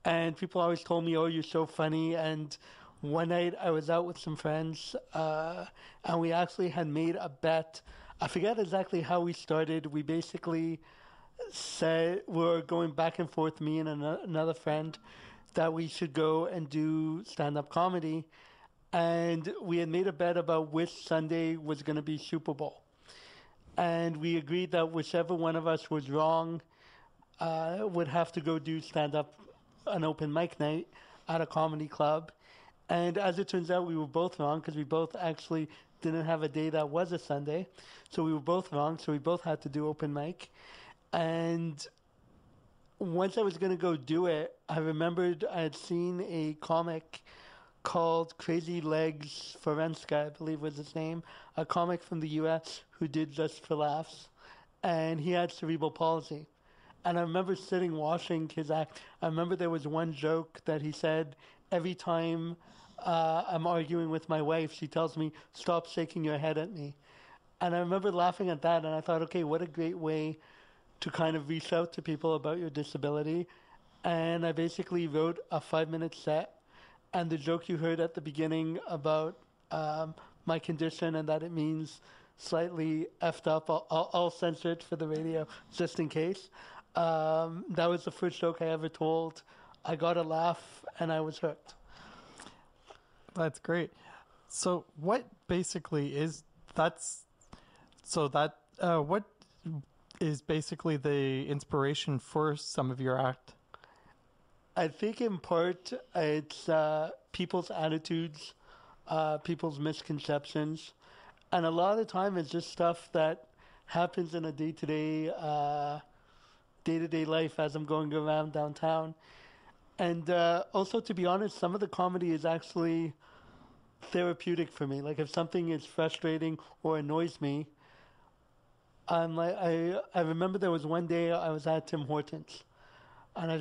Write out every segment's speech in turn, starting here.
And people always told me, "Oh, you're so funny." And one night I was out with some friends, and we actually had made a bet. I forget exactly how we started. We basically said we were going back and forth, me and another friend, that we should go and do stand-up comedy. And we had made a bet about which Sunday was going to be Super Bowl. And we agreed that whichever one of us was wrong would have to go do stand-up, an open mic night at a comedy club. And as it turns out, we were both wrong because we both actually didn't have a day that was a Sunday. So we were both wrong. So we both had to do open mic. And once I was going to go do it, I remembered I had seen a comic called Crazy Legs Forenska, I believe was his name, a comic from the US who did Just for Laughs. And he had cerebral palsy. And I remember sitting watching his act. I remember there was one joke that he said, every time I'm arguing with my wife, she tells me, "Stop shaking your head at me." And I remember laughing at that, and I thought, okay, what a great way to kind of reach out to people about your disability. And I basically wrote a 5-minute set. And the joke you heard at the beginning about my condition and that it means slightly effed up, I'll censor it for the radio just in case. That was the first joke I ever told. I got a laugh and I was hooked. That's great. So what basically is what is basically the inspiration for some of your act? I think in part it's people's attitudes, people's misconceptions, and a lot of the time it's just stuff that happens in a day-to-day life as I'm going around downtown. And also, to be honest, some of the comedy is actually therapeutic for me. Like if something is frustrating or annoys me, I'm like, I remember there was one day I was at Tim Hortons, and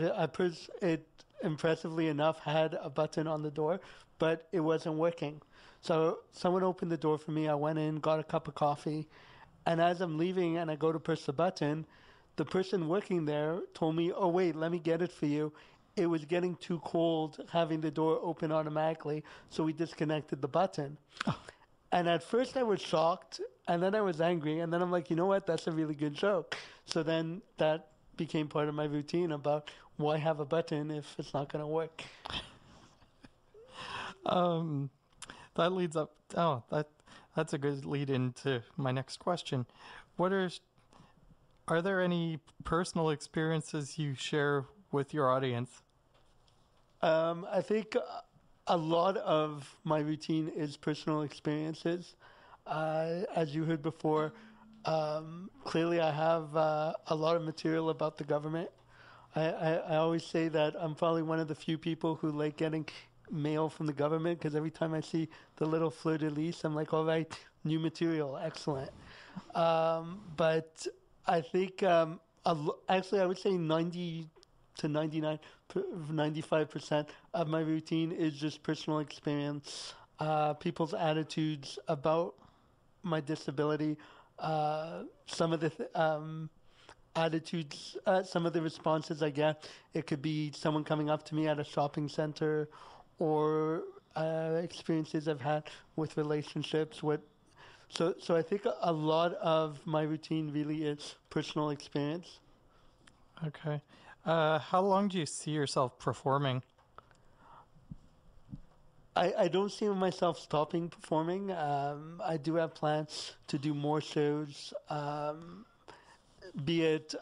it impressively enough had a button on the door, but it wasn't working. So someone opened the door for me. I went in, got a cup of coffee, and as I'm leaving and I go to push the button, the person working there told me, "Oh wait, let me get it for you. It was getting too cold having the door open automatically, so we disconnected the button." And at first I was shocked, and then I was angry, and then I'm like, you know what? That's a really good joke. So then that became part of my routine about why have a button if it's not going to work. That leads up. That's a good lead into my next question. Are there any personal experiences you share with your audience? I think a lot of my routine is personal experiences. As you heard before, clearly I have a lot of material about the government. I always say that I'm probably one of the few people who like getting mail from the government, because every time I see the little fleur-de-lis, I'm like, all right, new material, excellent. But I think, actually, I would say 90 to 95% of my routine is just personal experience, people's attitudes about my disability, some of the attitudes, some of the responses I get. It could be someone coming up to me at a shopping center, or experiences I've had with relationships. So I think a lot of my routine really is personal experience. Okay. How long do you see yourself performing? I don't see myself stopping performing. I do have plans to do more shows, be it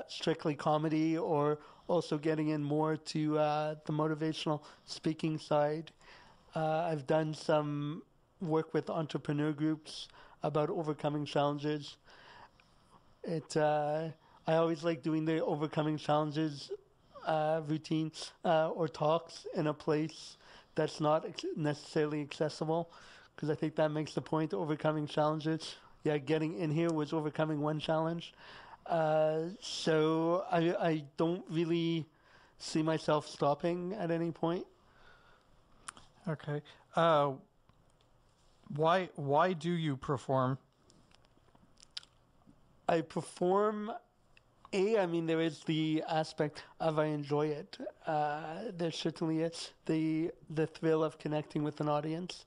strictly comedy or also getting in more to the motivational speaking side. I've done some work with entrepreneur groups about overcoming challenges. I always like doing the overcoming challenges routine or talks in a place that's not necessarily accessible, because I think that makes the point, overcoming challenges. Yeah, getting in here was overcoming one challenge. So I don't really see myself stopping at any point. Okay. Why do you perform? I perform I mean, there is the aspect of I enjoy it. There certainly is the thrill of connecting with an audience,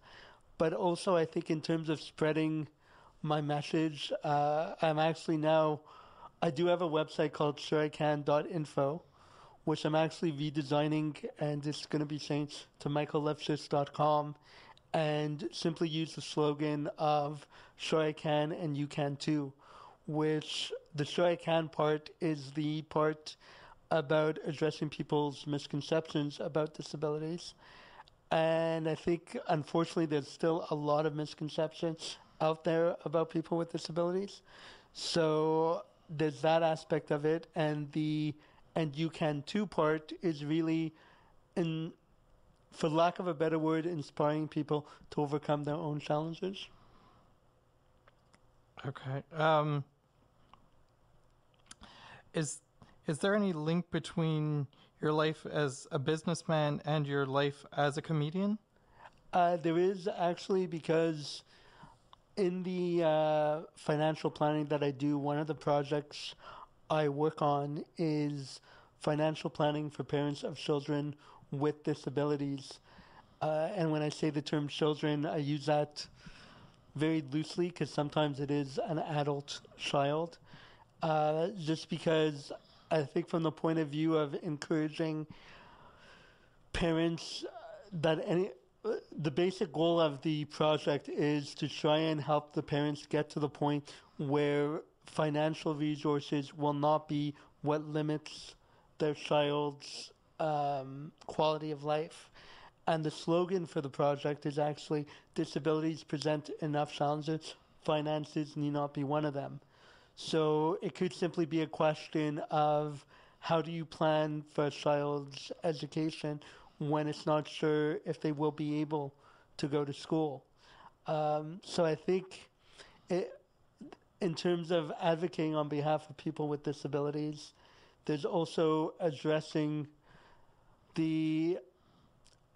but also I think in terms of spreading my message, I'm actually now I do have a website called sureican.info, which I'm actually redesigning, and it's going to be changed to michaellifshitz.com, and simply use the slogan of "Sure I Can and You Can Too," which the "Sure I Can" part is the part about addressing people's misconceptions about disabilities. And I think, unfortunately, there's still a lot of misconceptions out there about people with disabilities. So there's that aspect of it, and the "and you can too" part is really, in for lack of a better word, inspiring people to overcome their own challenges. Okay. Is is there any link between your life as a businessman and your life as a comedian? There is actually, because in the financial planning that I do, one of the projects I work on is financial planning for parents of children with disabilities. And when I say the term children, I use that very loosely because sometimes it is an adult child. Just because I think, from the point of view of encouraging parents, that the basic goal of the project is to try and help the parents get to the point where financial resources will not be what limits their child's quality of life. And the slogan for the project is actually "Disabilities present enough challenges, finances need not be one of them." So it could simply be a question of, how do you plan for a child's education when it's not sure if they will be able to go to school? So I think in terms of advocating on behalf of people with disabilities, there's also addressing the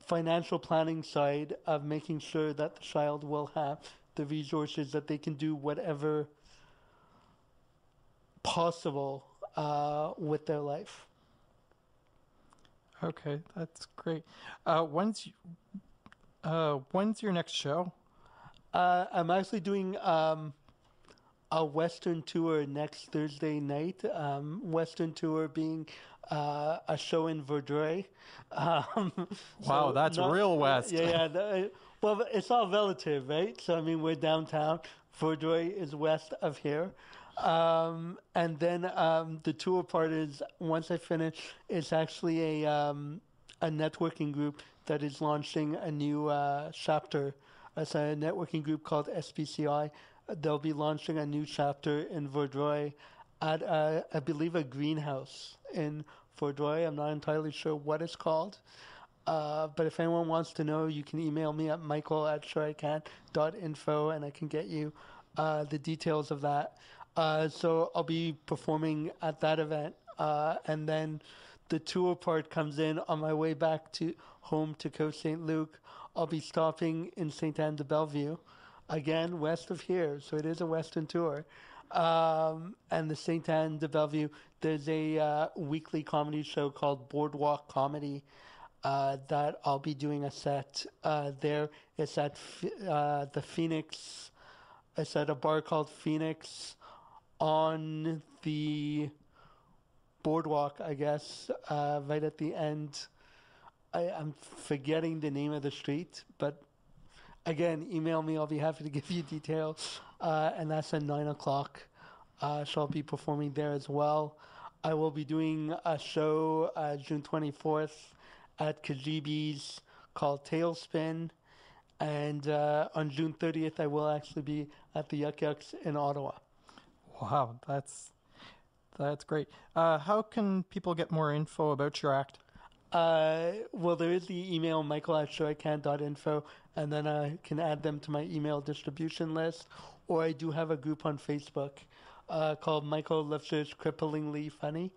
financial planning side of making sure that the child will have the resources that they can do whatever possible with their life. Okay, that's great. When's your next show? I'm actually doing a Western tour next Thursday night. Western tour being a show in Vaudreuil. Wow, So that's real west. Yeah. Well, it's all relative, right? So I mean, we're downtown. Vaudreuil is west of here. And then the tour part is, once I finish, it's actually a networking group that is launching a new chapter. It's a networking group called SPCI. They'll be launching a new chapter in Vaudreuil at, I believe, a greenhouse in Vaudreuil. I'm not entirely sure what it's called. But if anyone wants to know, you can email me at michael@sureican.info, and I can get you the details of that. So I'll be performing at that event. And then the tour part comes in on my way back to home to Coast St. Luke. I'll be stopping in St. Anne de Bellevue, again, west of here. So it is a Western tour. And the St. Anne de Bellevue, there's a weekly comedy show called Boardwalk Comedy that I'll be doing a set there. It's at the Phoenix. It's at a bar called Phoenix on the boardwalk, I guess, right at the end. I'm forgetting the name of the street, but again, email me. I'll be happy to give you details. And that's at 9 o'clock. So I'll be performing there as well. I will be doing a show June 24th at Kajibi's called Tailspin. And on June 30th, I will actually be at the Yuck Yucks in Ottawa. Wow, that's great. How can people get more info about your act? Well, there is the email, michael@sureican.info, and then I can add them to my email distribution list. Or I do have a group on Facebook called Michael Lifshitz Cripplingly Funny.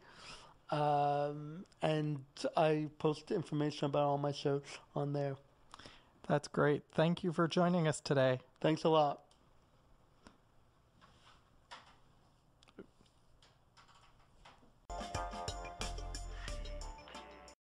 And I post information about all my shows on there. That's great. Thank you for joining us today. Thanks a lot.